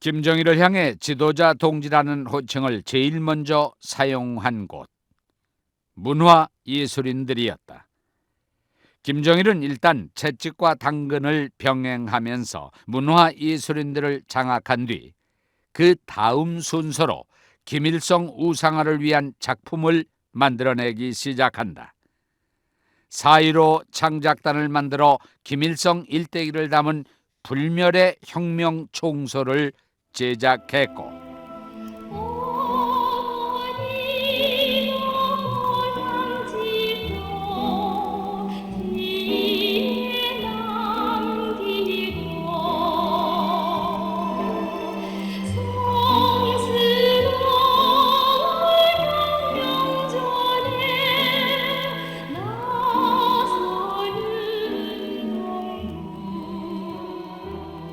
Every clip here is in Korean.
김정일을 향해 지도자 동지라는 호칭을 제일 먼저 사용한 곳, 문화예술인들이었다. 김정일은 일단 채찍과 당근을 병행하면서 문화예술인들을 장악한 뒤 그 다음 순서로 김일성 우상화를 위한 작품을 만들어내기 시작한다. 4.15 창작단을 만들어 김일성 일대기를 담은 불멸의 혁명 총소를 제작했고,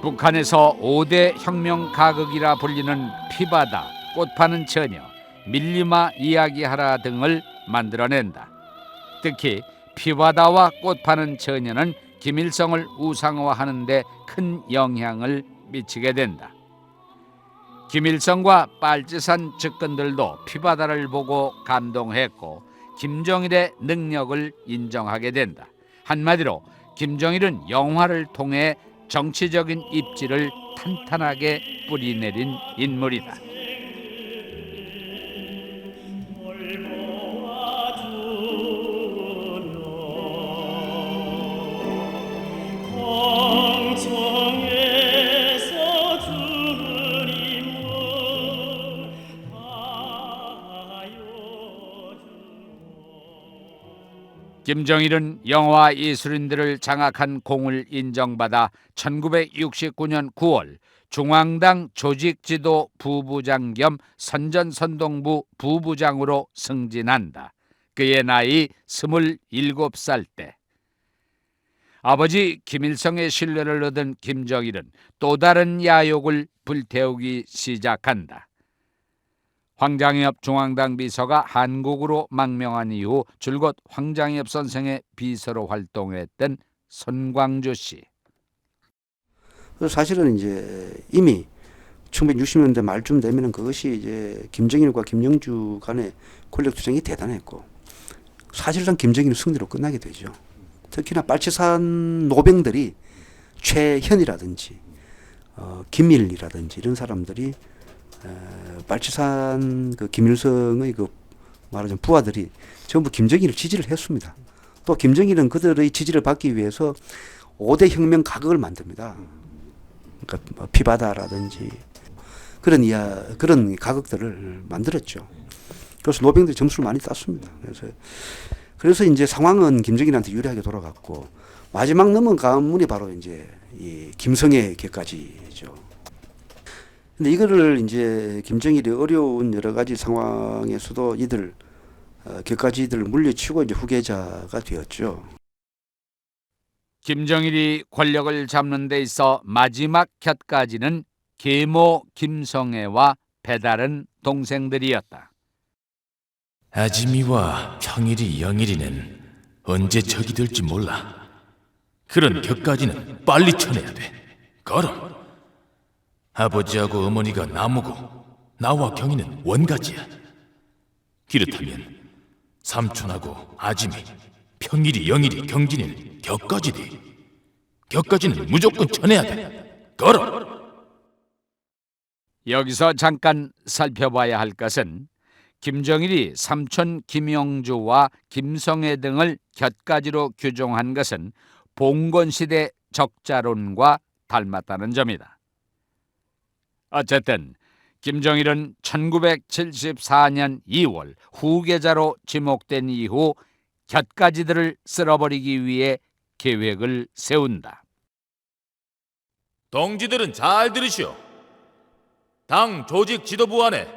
북한에서 5대 혁명 가극이라 불리는 피바다, 꽃 파는 처녀, 밀리마 이야기하라 등을 만들어낸다. 특히 피바다와 꽃 파는 처녀는 김일성을 우상화하는 데 큰 영향을 미치게 된다. 김일성과 빨치산 측근들도 피바다를 보고 감동했고 김정일의 능력을 인정하게 된다. 한마디로 김정일은 영화를 통해 정치적인 입지를 탄탄하게 뿌리내린 인물이다. 김정일은 영화 예술인들을 장악한 공을 인정받아 1969년 9월 중앙당 조직지도 부부장 겸 선전선동부 부부장으로 승진한다. 그의 나이 27살 때. 아버지 김일성의 신뢰를 얻은 김정일은 또 다른 야욕을 불태우기 시작한다. 황장엽 중앙당 비서가 한국으로 망명한 이후 줄곧 황장엽 선생의 비서로 활동했던 손광주 씨. 사실은 이제 이미 1960년대 말쯤 되면은 그것이 이제 김정일과 김영주 간의 권력 투쟁이 대단했고 사실상 김정일은 승리로 끝나게 되죠. 특히나 빨치산 노병들이 최현이라든지 김일이라든지 이런 사람들이 빨치산 그 김일성의 그 말하자면 부하들이 전부 김정일을 지지를 했습니다. 또 김정일은 그들의 지지를 받기 위해서 5대 혁명 가극을 만듭니다. 그러니까 피바다라든지 그런 가극들을 만들었죠. 그래서 노병들이 점수를 많이 땄습니다. 그래서 이제 상황은 김정일한테 유리하게 돌아갔고 마지막 넘은 가문이 바로 이제 이 김성애 격까지죠. 근데 이거를 이제 김정일이 어려운 여러 가지 상황에서도 이들 격까지들 물리치고 이제 후계자가 되었죠. 김정일이 권력을 잡는 데 있어 마지막 곁까지는 계모 김성애와 배다른 동생들이었다. 아지미와 평일이 영일이는 언제 적이 될지 몰라. 그런 격까지는 빨리 쳐내야 돼. 걸어. 아버지하고 어머니가 나무고 나와 경이는 원가지야. 그렇다면 삼촌하고 아지미, 평일이 영일이 경진이는 격까지지. 격까지는 무조건 쳐내야 돼. 걸어. 여기서 잠깐 살펴봐야 할 것은 김정일이 삼촌 김영주와 김성애 등을 곁가지로 규정한 것은 봉건시대 적자론과 닮았다는 점이다. 어쨌든 김정일은 1974년 2월 후계자로 지목된 이후 곁가지들을 쓸어버리기 위해 계획을 세운다. 동지들은 잘 들으시오. 당 조직 지도부 안에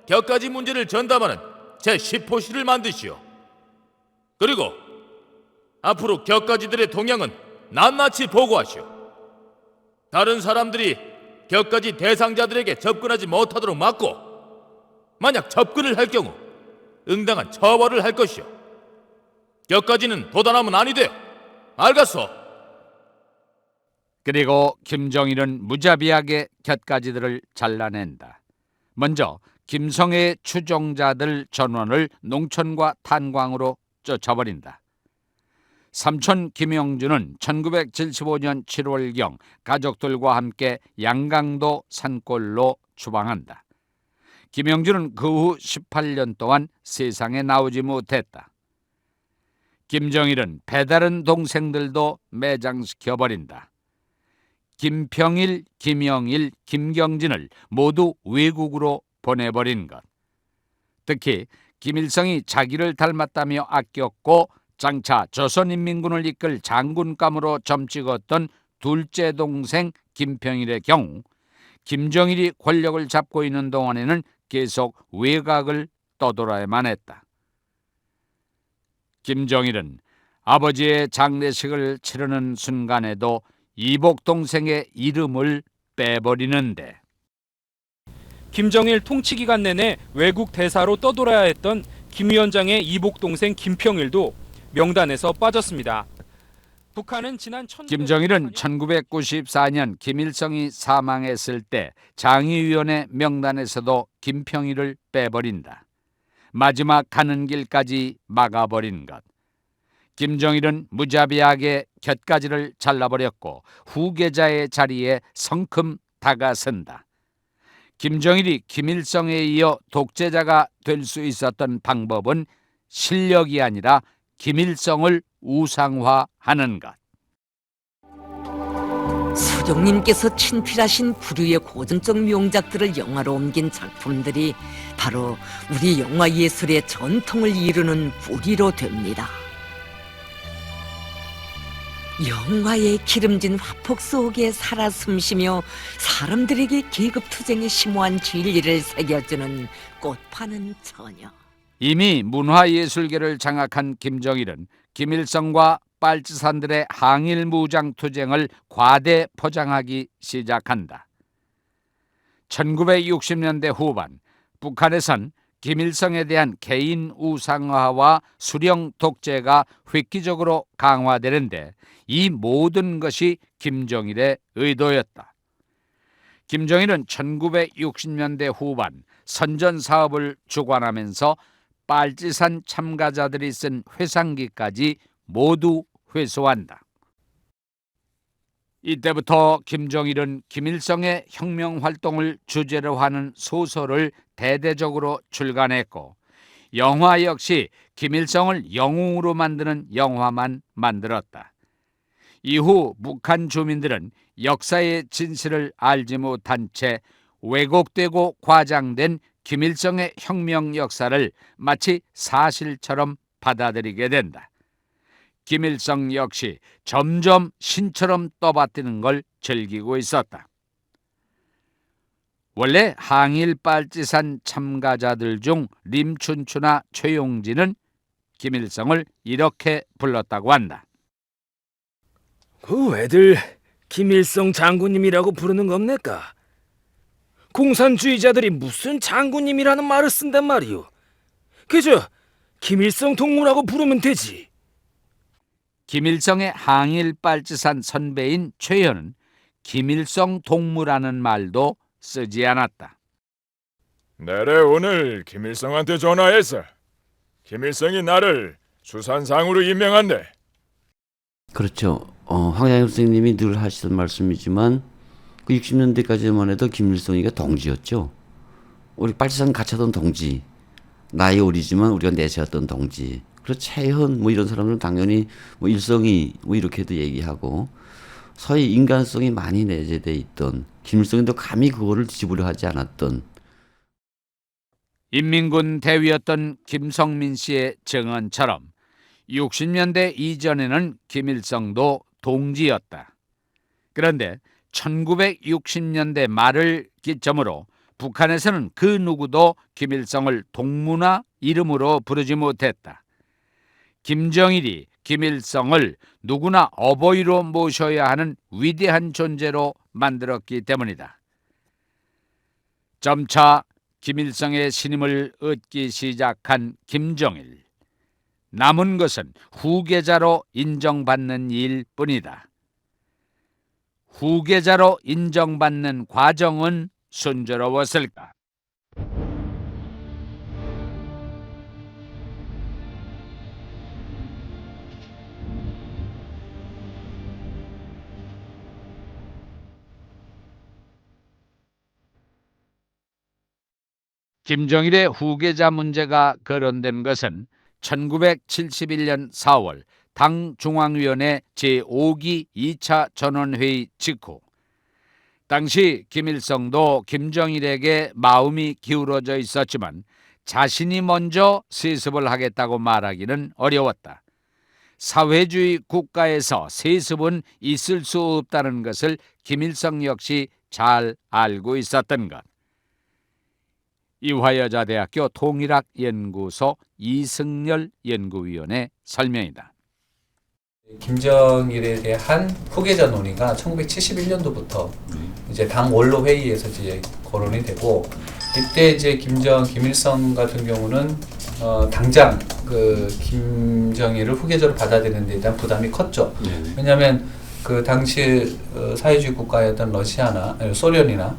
격가지 문제를 전담하는 제10호실을 만드시오. 그리고 앞으로 격가지들의 동향은 낱낱이 보고하시오. 다른 사람들이 격가지 대상자들에게 접근하지 못하도록 막고 만약 접근을 할 경우 응당한 처벌을 할 것이오. 격가지는 도단하면 아니 돼. 알겠소? 그리고 김정일은 무자비하게 곁가지들을 잘라낸다. 먼저 김성애의 추종자들 전원을 농촌과 탄광으로 쫓아버린다. 삼촌 김영준은 1975년 7월경 가족들과 함께 양강도 산골로 추방한다. 김영준은 그 후 18년 동안 세상에 나오지 못했다. 김정일은 배다른 동생들도 매장시켜버린다. 김평일, 김영일, 김경진을 모두 외국으로 보내버린 것. 특히 김일성이 자기를 닮았다며 아꼈고 장차 조선인민군을 이끌 장군감으로 점찍었던 둘째 동생 김평일의 경우 김정일이 권력을 잡고 있는 동안에는 계속 외곽을 떠돌아야만 했다. 김정일은 아버지의 장례식을 치르는 순간에도 이복 동생의 이름을 빼버리는데 김정일 통치 기간 내내 외국 대사로 떠돌아야 했던 김 위원장의 이복 동생 김평일도 명단에서 빠졌습니다. 북한은 지난 김정일은 1994년 김일성이 사망했을 때 장의위원회 명단에서도 김평일을 빼버린다. 마지막 가는 길까지 막아버린 것. 김정일은 무자비하게 곁가지를 잘라버렸고 후계자의 자리에 성큼 다가선다. 김정일이 김일성에 이어 독재자가 될 수 있었던 방법은 실력이 아니라 김일성을 우상화하는 것. 수종님께서 친필하신 부류의 고전적 명작들을 영화로 옮긴 작품들이 바로 우리 영화 예술의 전통을 이루는 뿌리로 됩니다. 영화의 기름진 화폭 속에 살아 숨쉬며 사람들에게 계급투쟁의 심오한 진리를 새겨주는 꽃 파는 처녀. 이미 문화예술계를 장악한 김정일은 김일성과 빨치산들의 항일 무장투쟁을 과대 포장하기 시작한다. 1960년대 후반 북한에선 김일성에 대한 개인 우상화와 수령 독재가 획기적으로 강화되는데 이 모든 것이 김정일의 의도였다. 김정일은 1960년대 후반 선전사업을 주관하면서 빨치산 참가자들이 쓴 회상기까지 모두 회수한다. 이때부터 김정일은 김일성의 혁명활동을 주제로 하는 소설을 대대적으로 출간했고 영화 역시 김일성을 영웅으로 만드는 영화만 만들었다. 이후 북한 주민들은 역사의 진실을 알지 못한 채 왜곡되고 과장된 김일성의 혁명 역사를 마치 사실처럼 받아들이게 된다. 김일성 역시 점점 신처럼 떠받드는 걸 즐기고 있었다. 원래 항일 빨치산 참가자들 중 림춘추나 최용진은 김일성을 이렇게 불렀다고 한다. 그 왜들 김일성 장군님이라고 부르는 겁니까? 공산주의자들이 무슨 장군님이라는 말을 쓴단 말이오. 그저 김일성 동무라고 부르면 되지. 김일성의 항일 빨치산 선배인 최현은 김일성 동무라는 말도 쓰지 않았다. 내래 오늘 김일성한테 전화해서 김일성이 나를 수산상으로 임명한대. 그렇죠. 황장엽 선생님이 늘 하시던 말씀이지만 그 60년대까지만 해도 김일성이가 동지였죠. 우리 빨치산 갇혀던 동지, 나이 어리지만 우리가 내세웠던 동지. 그래서 최현 뭐 이런 사람들은 당연히 뭐 일성이 뭐 이렇게도 얘기하고 서히 인간성이 많이 내재돼 있던 김일성도 감히 그거를 뒤집으려 하지 않았던 인민군 대위였던 김성민 씨의 증언처럼 60년대 이전에는 김일성도 동지였다. 그런데 1960년대 말을 기점으로 북한에서는 그 누구도 김일성을 동무나 이름으로 부르지 못했다. 김정일이 김일성을 누구나 어버이로 모셔야 하는 위대한 존재로 만들었기 때문이다. 점차 김일성의 신임을 얻기 시작한 김정일. 남은 것은 후계자로 인정받는 일뿐이다. 후계자로 인정받는 과정은 순조로웠을까? 김정일의 후계자 문제가 거론된 것은 1971년 4월 당 중앙위원회 제5기 2차 전원회의 직후, 당시 김일성도 김정일에게 마음이 기울어져 있었지만 자신이 먼저 세습을 하겠다고 말하기는 어려웠다. 사회주의 국가에서 세습은 있을 수 없다는 것을 김일성 역시 잘 알고 있었던 것. 이화여자대학교 통일학연구소 이승열 연구위원의 설명이다. 김정일에 대한 후계자 논의가 1971년도부터 이제 당 원로 회의에서 이제 거론이 되고, 이때 이제 김일성 같은 경우는 당장 그 김정일을 후계자로 받아들이는 데 대한 부담이 컸죠. 왜냐하면 그 당시 사회주의 국가였던 러시아나 소련이나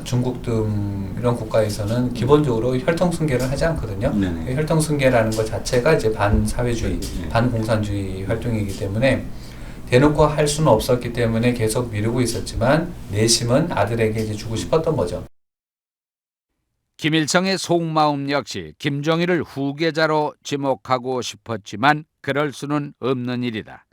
중국 등 이런 국가에서는 기본적으로 혈통승계를 하지 않거든요. 혈통승계라는 것 자체가 이제 반사회주의, 반공산주의 활동이기 때문에 대놓고 할 수는 없었기 때문에 계속 미루고 있었지만 내심은 아들에게 이제 주고 싶었던 거죠. 김일성의 속마음 역시 김정일을 후계자로 지목하고 싶었지만 그럴 수는 없는 일이다.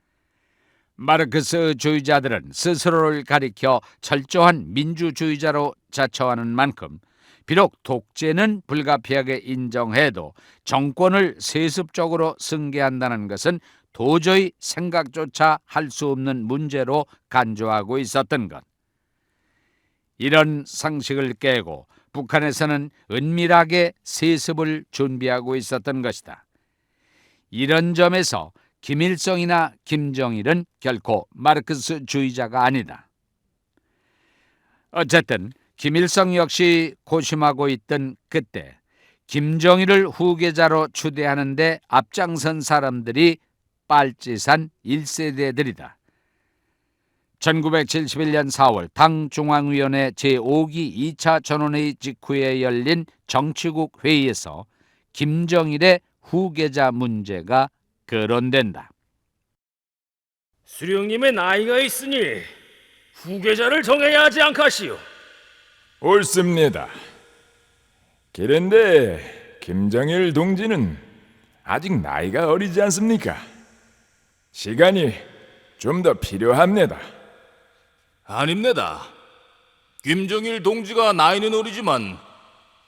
마르크스주의자들은 스스로를 가리켜 철저한 민주주의자로 자처하는 만큼 비록 독재는 불가피하게 인정해도 정권을 세습적으로 승계한다는 것은 도저히 생각조차 할 수 없는 문제로 간주하고 있었던 것. 이런 상식을 깨고 북한에서는 은밀하게 세습을 준비하고 있었던 것이다. 이런 점에서 김일성이나 김정일은 결코 마르크스주의자가 아니다. 어쨌든 김일성 역시 고심하고 있던 그때 김정일을 후계자로 추대하는 데 앞장선 사람들이 빨치산 1세대들이다. 1971년 4월 당 중앙위원회 제5기 2차 전원회의 직후에 열린 정치국 회의에서 김정일의 후계자 문제가 거론된다. 수령님의 나이가 있으니 후계자를 정해야 하지 않겠시오? 옳습니다. 그런데 김정일 동지는 아직 나이가 어리지 않습니까? 시간이 좀 더 필요합니다. 아닙니다. 김정일 동지가 나이는 어리지만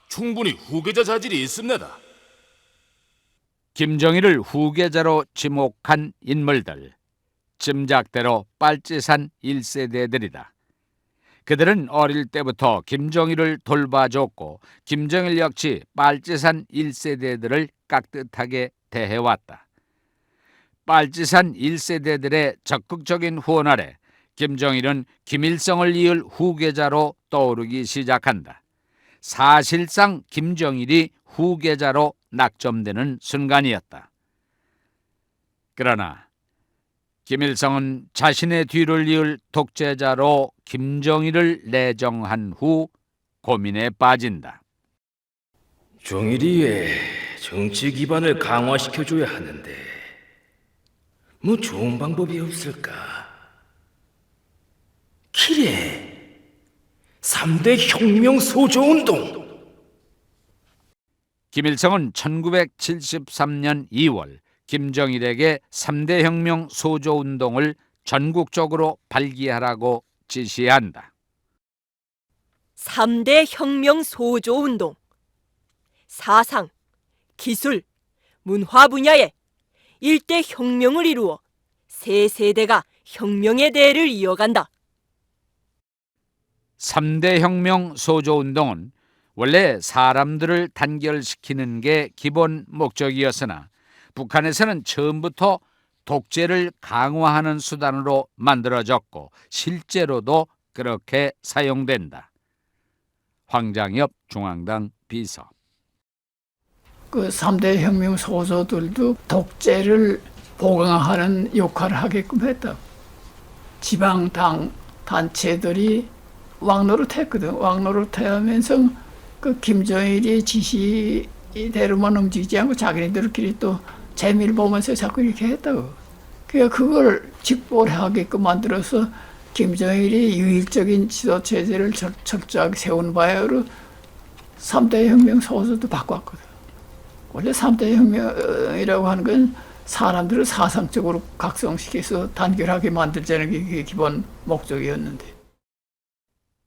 충분히 후계자 자질이 있습니다. 김정일을 후계자로 지목한 인물들, 짐작대로 빨치산 1세대들이다. 그들은 어릴 때부터 김정일을 돌봐줬고 김정일 역시 빨치산 1세대들을 깍듯하게 대해왔다. 빨치산 1세대들의 적극적인 후원 아래 김정일은 김일성을 이을 후계자로 떠오르기 시작한다. 사실상 김정일이 후계자로 낙점되는 순간이었다. 그러나 김일성은 자신의 뒤를 이을 독재자로 김정일을 내정한 후 고민에 빠진다. 정일이의 정치 기반을 강화시켜줘야 하는데 뭐 좋은 방법이 없을까? 기래 3대 혁명 소조운동. 김일성은 1973년 2월 김정일에게 3대 혁명 소조운동을 전국적으로 발기하라고 지시한다. 3대 혁명 소조운동. 사상, 기술, 문화 분야에 일대 혁명을 이루어 세 세대가 혁명의 대를 이어간다. 3대 혁명 소조운동은 원래 사람들을 단결시키는 게 기본 목적이었으나 북한에서는 처음부터 독재를 강화하는 수단으로 만들어졌고 실제로도 그렇게 사용된다. 황장엽 중앙당 비서. 그 3대 혁명 소조들도 독재를 보강하는 역할을 하게끔 했다. 지방당 단체들이 왕노릇했거든. 왕노릇하면서 그 김정일이 지시대로만 움직이지 않고 자기네들끼리 또 재미를 보면서 자꾸 이렇게 했다고. 그러니까 그걸 직보하게끔 만들어서 김정일이 유일적인 지도 체제를 철저하게 세운 바야로 3대 혁명 소설도 바꿨거든. 원래 3대 혁명이라고 하는 건 사람들을 사상적으로 각성시켜서 단결하게 만들자는 게 그게 기본 목적이었는데.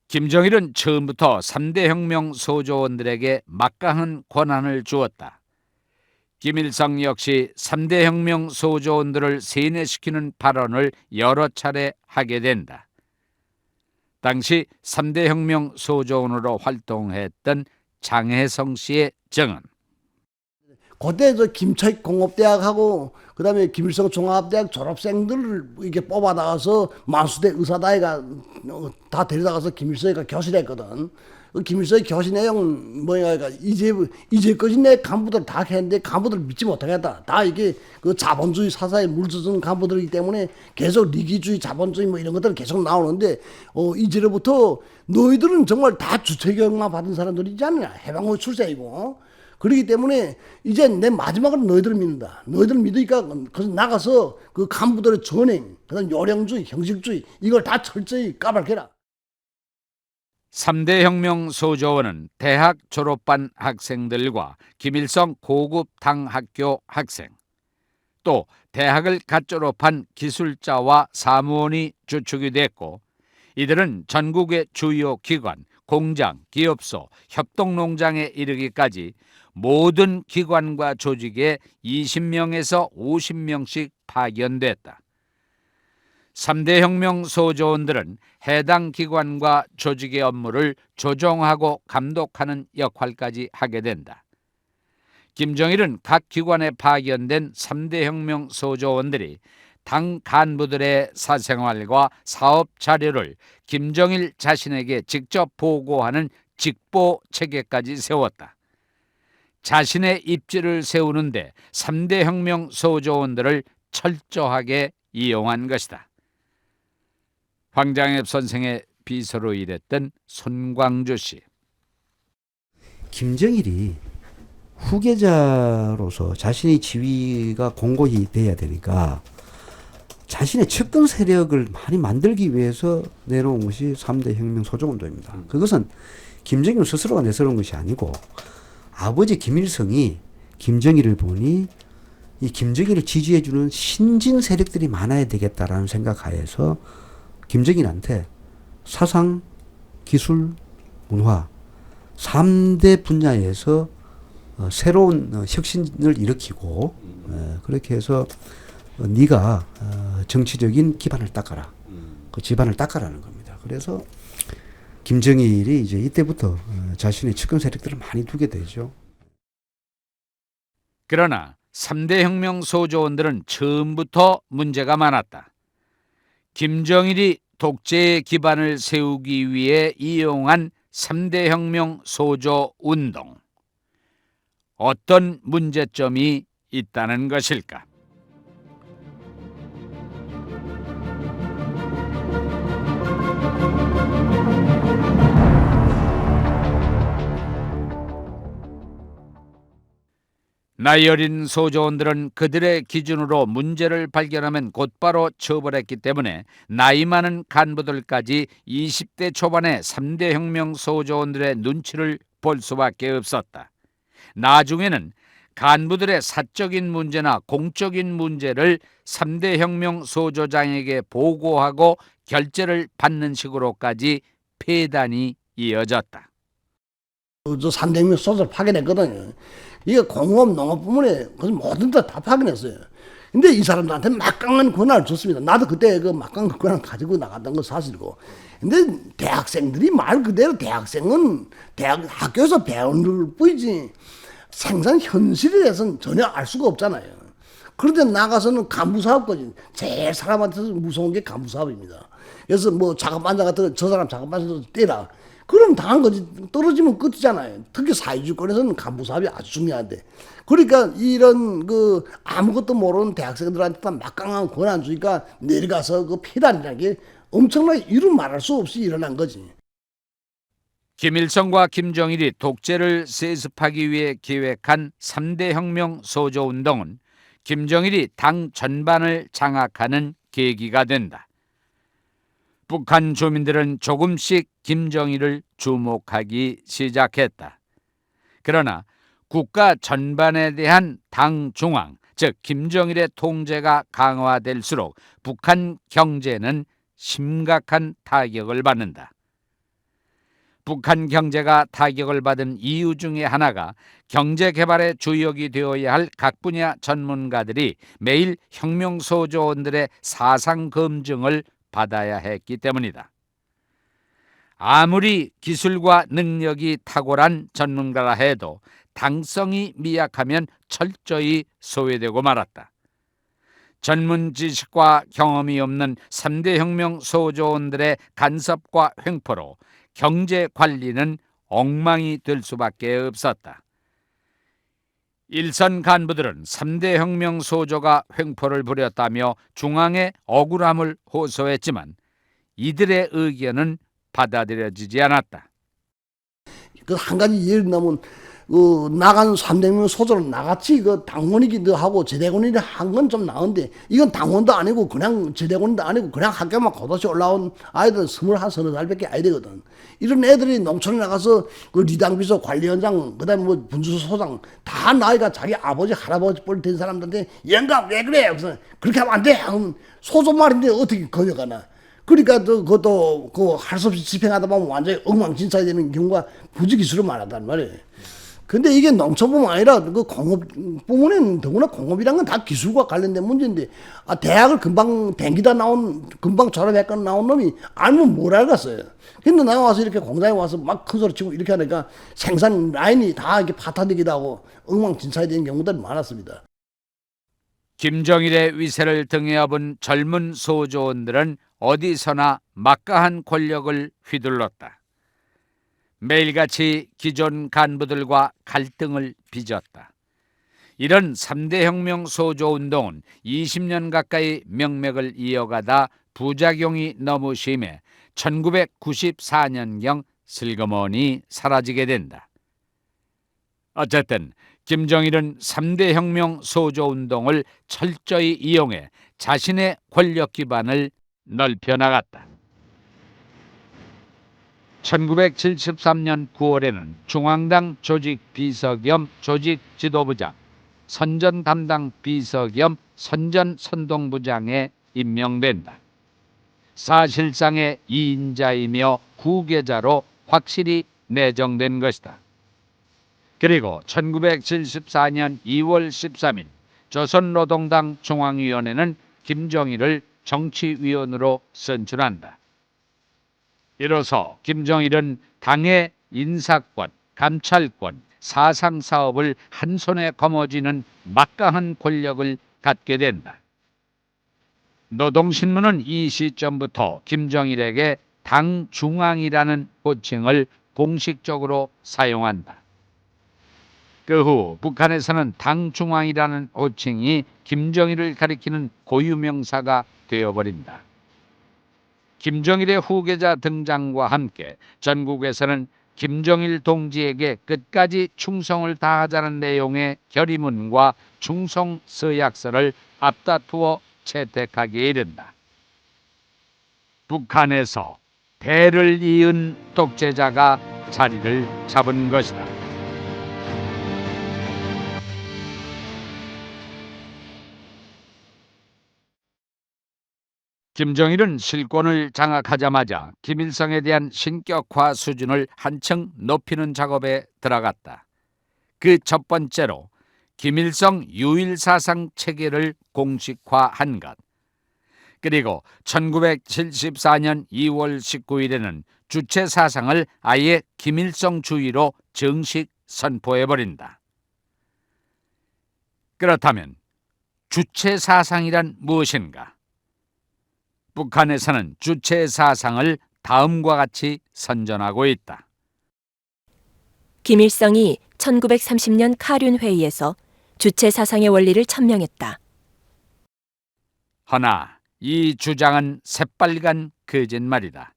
김정일은 처음부터 3대 혁명 소조원들에게 막강한 권한을 주었다. 김일성 역시 3대 혁명 소조원들을 세뇌시키는 발언을 여러 차례 하게 된다. 당시 3대 혁명 소조원으로 활동했던 장혜성 씨의 증언. 그때 저 김철 공업대학하고 그다음에 김일성 종합대학 졸업생들을 이렇게 뽑아 나가서 만수대 의사다이가 다 데려다가서 김일성이가 교실했거든. 그 김일성의 교실 내용 뭐냐니까 이제까지 내 간부들 다 했는데 간부들 믿지 못하겠다. 다 이게 그 자본주의 사사에 물들은 간부들이기 때문에 계속 리기주의, 자본주의 뭐 이런 것들 계속 나오는데 이제로부터 너희들은 정말 다 주체교육만 받은 사람들이지 않냐. 해방후 출세이고. 그렇기 때문에 이제 내 마지막으로 너희들을 믿는다. 너희들을 믿으니까 그래서 나가서 그 간부들의 전행, 그다음 요령주의, 형식주의 이걸 다 철저히 까발켜라. 3대 혁명 소조원은 대학 졸업반 학생들과 김일성 고급 당학교 학생, 또 대학을 갓 졸업한 기술자와 사무원이 주축이 됐고, 이들은 전국의 주요 기관, 공장, 기업소, 협동농장에 이르기까지 모든 기관과 조직에 20명에서 50명씩 파견됐다. 3대 혁명 소조원들은 해당 기관과 조직의 업무를 조정하고 감독하는 역할까지 하게 된다. 김정일은 각 기관에 파견된 3대 혁명 소조원들이 당 간부들의 사생활과 사업 자료를 김정일 자신에게 직접 보고하는 직보 체계까지 세웠다. 자신의 입지를 세우는데 3대 혁명 소조원들을 철저하게 이용한 것이다. 황장엽 선생의 비서로 일했던 손광주 씨. 김정일이 후계자로서 자신의 지위가 공고히 돼야 되니까 자신의 측근 세력을 많이 만들기 위해서 내놓은 것이 3대 혁명 소조운동입니다. 그것은 김정일 스스로가 내세운 것이 아니고 아버지 김일성이 김정일을 보니 이 김정일을 지지해주는 신진 세력들이 많아야 되겠다라는 생각하에서 김정일한테 사상, 기술, 문화 3대 분야에서 새로운 혁신을 일으키고 그렇게 해서 네가 정치적인 기반을 닦아라. 그 집안을 닦아라는 겁니다. 그래서 김정일이 이제 이때부터 자신의 측근 세력들을 많이 두게 되죠. 그러나 3대 혁명 소조원들은 처음부터 문제가 많았다. 김정일이 독재의 기반을 세우기 위해 이용한 3대 혁명 소조 운동. 어떤 문제점이 있다는 것일까? 나이 어린 소조원들은 그들의 기준으로 문제를 발견하면 곧바로 처벌했기 때문에 나이 많은 간부들까지 20대 초반의 3대 혁명 소조원들의 눈치를 볼 수밖에 없었다. 나중에는 간부들의 사적인 문제나 공적인 문제를 3대 혁명 소조장에게 보고하고 결재를 받는 식으로까지 폐단이 이어졌다. 저 3대 혁명 소조를 파견했거든요. 이게 공업, 농업 부문에 모든 다 파견했어요. 근데 이 사람들한테 막강한 권한을 줬습니다. 나도 그때 그 막강한 권한을 가지고 나갔던 건 사실이고. 근데 대학생들이 말 그대로 대학생은 대학 학교에서 배우는 뿐이지 생산 현실에 대해서는 전혀 알 수가 없잖아요. 그런데 나가서는 간부사업까지 제일 사람한테서 무서운 게 간부사업입니다. 그래서 뭐 작업반장 같은 저 사람 작업반장 떼라. 그럼 당한 거지. 떨어지면 끝이잖아요. 특히 사회주의권에서는 간부사업이 아주 중요한데. 그러니까 이런 그 아무것도 모르는 대학생들한테 막강한 권한 주니까 내려가서 그 폐단이라는 게 엄청나게 이루 말할 수 없이 일어난 거지. 김일성과 김정일이 독재를 세습하기 위해 기획한 3대 혁명 소조운동은 김정일이 당 전반을 장악하는 계기가 된다. 북한 주민들은 조금씩 김정일을 주목하기 시작했다. 그러나 국가 전반에 대한 당 중앙, 즉 김정일의 통제가 강화될수록 북한 경제는 심각한 타격을 받는다. 북한 경제가 타격을 받은 이유 중에 하나가 경제 개발의 주역이 되어야 할 각 분야 전문가들이 매일 혁명소조원들의 사상 검증을 받아야 했기 때문이다. 아무리 기술과 능력이 탁월한 전문가라 해도 당성이 미약하면 철저히 소외되고 말았다. 전문 지식과 경험이 없는 3대 혁명 소조원들의 간섭과 횡포로 경제 관리는 엉망이 될 수밖에 없었다. 일선 간부들은 3대 혁명 소조가 횡포를 부렸다며 중앙에 억울함을 호소했지만 이들의 의견은 받아들여지지 않았다. 그 한 가지 예를 들면 나간 3대명 소조는 나같이 그 당원이기도 하고 제대군이 한 건 좀 나은데 이건 당원도 아니고 그냥 제대군도 아니고 그냥 학교만 고도시 올라온 아이들 21, 서너 살밖에 아이 되거든. 이런 애들이 농촌에 나가서 그 리당비서 관리원장 그다음에 뭐 분수소장 다 나이가 자기 아버지 할아버지 뻘 된 사람들한테 영감 왜 그래? 그래서 그렇게 하면 안 돼. 소조 말인데 어떻게 거역하나. 그러니까 그것도 그 할 수 없이 집행하다 보면 완전히 엉망진창이 되는 경우가 부지기수로 많았단 말이에요. 근데 이게 농촌뿐만 아니라 그 공업 부문에는 더구나 공업이란 건 다 기술과 관련된 문제인데 대학을 금방 댕기다 나온 금방 졸업했거나 나온 놈이 알면 뭘 알겠어요. 근데 나와서 이렇게 공장에 와서 막 큰 소리 치고 이렇게 하니까 생산 라인이 다 이렇게 파탄되기도 하고 엉망진창이 되는 경우들이 많았습니다. 김정일의 위세를 등에 업은 젊은 소조원들은 어디서나 막강한 권력을 휘둘렀다. 매일같이 기존 간부들과 갈등을 빚었다. 이런 3대 혁명 소조운동은 20년 가까이 명맥을 이어가다 부작용이 너무 심해 1994년경 슬그머니 사라지게 된다. 어쨌든 김정일은 3대 혁명 소조운동을 철저히 이용해 자신의 권력 기반을 넓혀나갔다. 1973년 9월에는 중앙당 조직 비서 겸 조직 지도부장, 선전 담당 비서 겸 선전 선동부장에 임명된다. 사실상의 2인자이며 후계자로 확실히 내정된 것이다. 그리고 1974년 2월 13일 조선노동당 중앙위원회는 김정일을 정치위원으로 선출한다. 이로써 김정일은 당의 인사권, 감찰권, 사상사업을 한 손에 거머쥐는 막강한 권력을 갖게 된다. 노동신문은 이 시점부터 김정일에게 당 중앙이라는 호칭을 공식적으로 사용한다. 그 후 북한에서는 당 중앙이라는 호칭이 김정일을 가리키는 고유명사가 되어버린다. 김정일의 후계자 등장과 함께 전국에서는 김정일 동지에게 끝까지 충성을 다하자는 내용의 결의문과 충성 서약서를 앞다투어 채택하기에 이른다. 북한에서 대를 이은 독재자가 자리를 잡은 것이다. 김정일은 실권을 장악하자마자 김일성에 대한 신격화 수준을 한층 높이는 작업에 들어갔다. 그 첫 번째로 김일성 유일사상 체계를 공식화한 것. 그리고 1974년 2월 19일에는 주체사상을 아예 김일성주의로 정식 선포해버린다. 그렇다면 주체사상이란 무엇인가? 북한에서는 주체사상을 다음과 같이 선전하고 있다. 김일성이 1930년 카륜 회의에서 주체사상의 원리를 천명했다. 허나 이 주장은 새빨간 거짓말이다.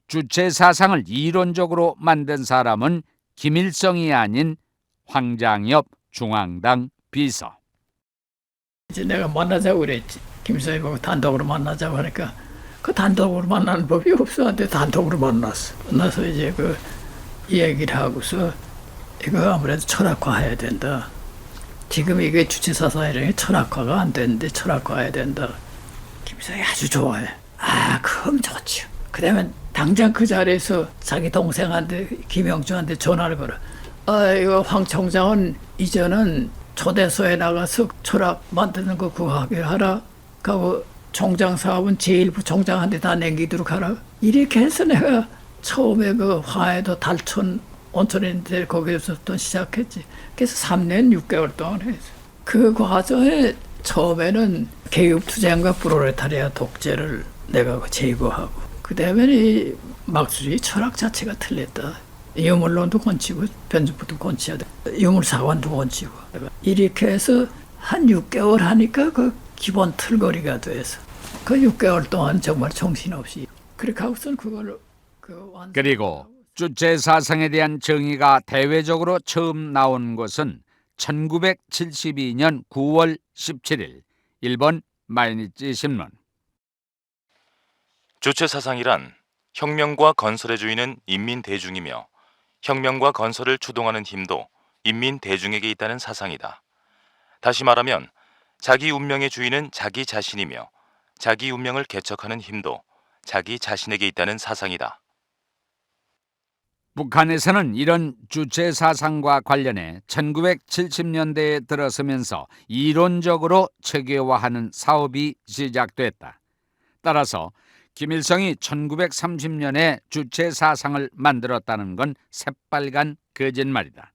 주체 사상을 이론적으로 만든 사람은 김일성이 아닌 황장엽 중앙당 비서. 이제 내가 만나자고 그랬지. 김일성이 보고 단독으로 만나자고 하니까 그 단독으로 만나는 법이 없어. 근데 단독으로 만났어. 만나서 이제 그 얘기를 하고서 이거 아무래도 철학화해야 된다. 지금 이게 주체 사상이라는 게 철학화가 안 되는데 철학화해야 된다. 김일성이 아주 좋아해. 아, 그럼 좋죠. 그러면 당장 그 자리에서 자기 동생한테 김영주한테 전화를 걸어. 아, 이거 황 총장은 이제는 초대소에 나가서 철학 만드는 거 그거 하게 하라. 하고 총장 사업은 제1부 총장한테 다 남기도록 하라. 이렇게 해서 내가 처음에 그 화해도 달촌 온천인데 거기서부터 시작했지. 그래서 3년 6개월 동안 했어. 그 과정에 처음에는 개혁투쟁과 프로레타리아 독재를 내가 제거하고 그 다음에 이 막수주의 철학 자체가 틀렸다. 유물론도 건치고 변주부도 건치야 돼. 유물사관도 건치고. 이렇게 해서 한 6개월 하니까 그 기본 틀거리가 돼서 그 6개월 동안 정말 정신없이 그렇게 하고서는 그걸 그리고 주체 사상에 대한 정의가 대외적으로 처음 나온 것은 1972년 9월 17일 일본 마이니치 신문. 주체 사상이란 혁명과 건설의 주인은 인민 대중이며 혁명과 건설을 주동하는 힘도 인민 대중에게 있다는 사상이다. 다시 말하면 자기 운명의 주인은 자기 자신이며 자기 운명을 개척하는 힘도 자기 자신에게 있다는 사상이다. 북한에서는 이런 주체 사상과 관련해 1970년대에 들어서면서 이론적으로 체계화하는 사업이 시작됐다. 따라서 김일성이 1930년에 주체 사상을 만들었다는 건 새빨간 거짓말이다.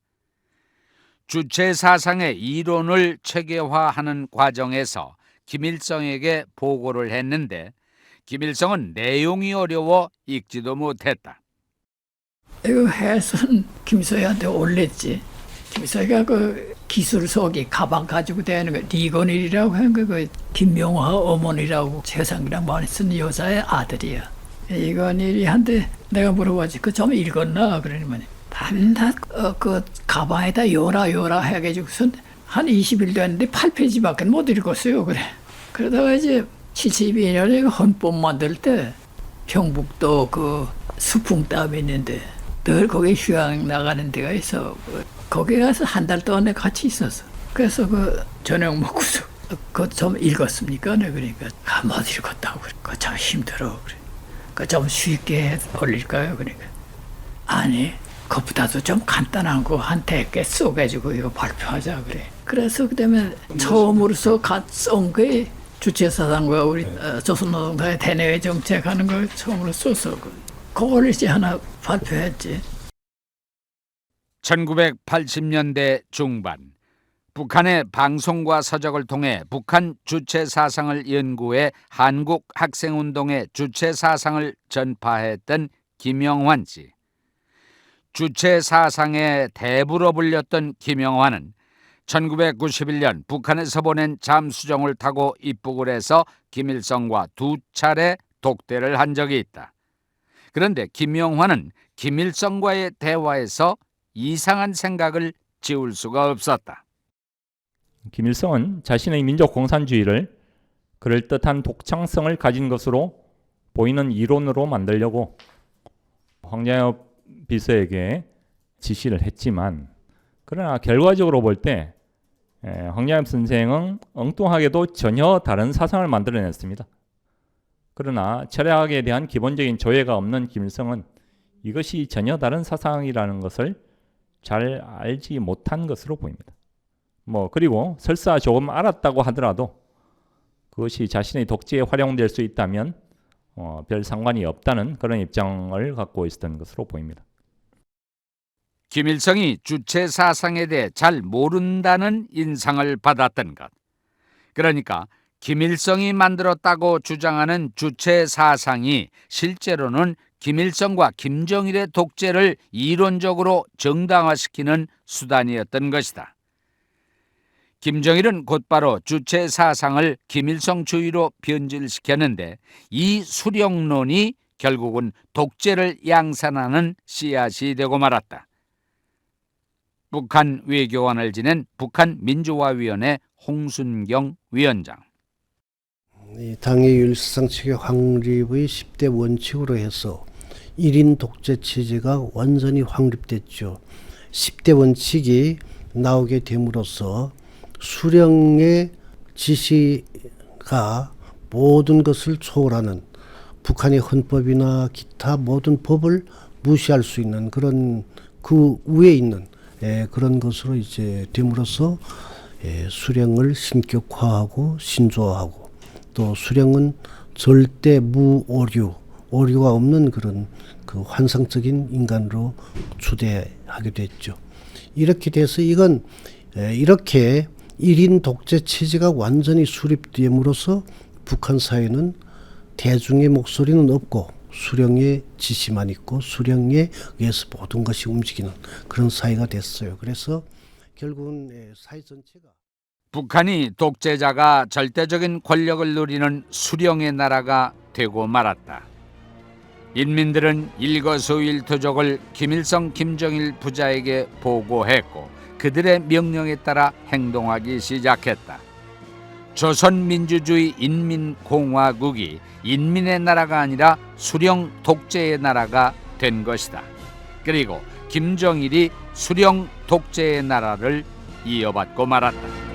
주체 사상의 이론을 체계화하는 과정에서 김일성에게 보고를 했는데 김일성은 내용이 어려워 읽지도 못했다. 이거 해선 김일성한테 올렸지. 김일성이가 그 기술속이 가방 가지고 다니는 거 리건일이라고 하는 거 그 김명화 어머니라고 최상이랑 많이 쓴 여자의 아들이야. 이건일이한테 내가 물어봤지. 그 좀 읽었나? 그러니만 밤낮 그 가방에다 요라 해가지고선 한 20일 됐는데 8페이지밖에 못 읽었어요. 그래. 그러다가 이제 72년에 헌법 만들 때 경북도 그 수풍담이 있는데 늘 거기 휴양 나가는 데가 있어. 거기 가서 한 달 동안 내가 같이 있었어. 그래서 그 저녁 먹고서 그거 좀 읽었습니까? 네, 그러니까 못 읽었다고 그래. 그거 참 힘들어 그래. 그 좀 쉽게 올릴까요? 그러니까 아니 그것보다도 좀 간단한 거 한 100개 써가지고 이거 발표하자 그래. 그래서 그다음에 처음으로서 쓴 게 주체사상과 우리 조선노동당의 대내외 정책하는 걸 처음으로 써서 그걸 이제 하나 발표했지. 1980년대 중반 북한의 방송과 서적을 통해 북한 주체 사상을 연구해 한국 학생운동의 주체 사상을 전파했던 김영환 씨. 주체 사상의 대부로 불렸던 김영환은 1991년 북한에서 보낸 잠수정을 타고 입국을 해서 김일성과 2차례 독대를 한 적이 있다. 그런데 김영환은 김일성과의 대화에서 이상한 생각을 지울 수가 없었다. 김일성은 자신의 민족 공산주의를 그럴듯한 독창성을 가진 것으로 보이는 이론으로 만들려고 황장엽 비서에게 지시를 했지만 그러나 결과적으로 볼 때 황장엽 선생은 엉뚱하게도 전혀 다른 사상을 만들어냈습니다. 그러나 철학에 대한 기본적인 조예가 없는 김일성은 이것이 전혀 다른 사상이라는 것을 잘 알지 못한 것으로 보입니다. 그리고 설사 조금 알았다고 하더라도 그것이 자신의 독재에 활용될 수 있다면 별 상관이 없다는 그런 입장을 갖고 있었던 것으로 보입니다. 김일성이 주체 사상에 대해 잘 모른다는 인상을 받았던 것. 그러니까 김일성이 만들었다고 주장하는 주체 사상이 실제로는 김일성과 김정일의 독재를 이론적으로 정당화시키는 수단이었던 것이다. 김정일은 곧바로 주체 사상을 김일성 주의로 변질시켰는데 이 수령론이 결국은 독재를 양산하는 씨앗이 되고 말았다. 북한 외교관을 지낸 북한민주화위원회 홍순경 위원장. 당의 율사상 체계 확립의 10대 원칙으로 해서 1인 독재 체제가 완전히 확립됐죠. 10대 원칙이 나오게 됨으로써 수령의 지시가 모든 것을 초월하는 북한의 헌법이나 기타 모든 법을 무시할 수 있는 그런 그 위에 있는 그런 것으로 이제 됨으로써 수령을 신격화하고 신조화하고 또 수령은 절대 무오류, 오류가 없는 그런 그 환상적인 인간으로 추대하게 됐죠. 이렇게 돼서 이건 이렇게 1인 독재 체제가 완전히 수립됨으로써 북한 사회는 대중의 목소리는 없고 수령의 지시만 있고 수령에 의해서 모든 것이 움직이는 그런 사회가 됐어요. 그래서 결국은 사회 전체가 북한이 독재자가 절대적인 권력을 누리는 수령의 나라가 되고 말았다. 인민들은 일거수일투족을 김일성, 김정일 부자에게 보고했고 그들의 명령에 따라 행동하기 시작했다. 조선민주주의 인민공화국이 인민의 나라가 아니라 수령 독재의 나라가 된 것이다. 그리고 김정일이 수령 독재의 나라를 이어받고 말았다.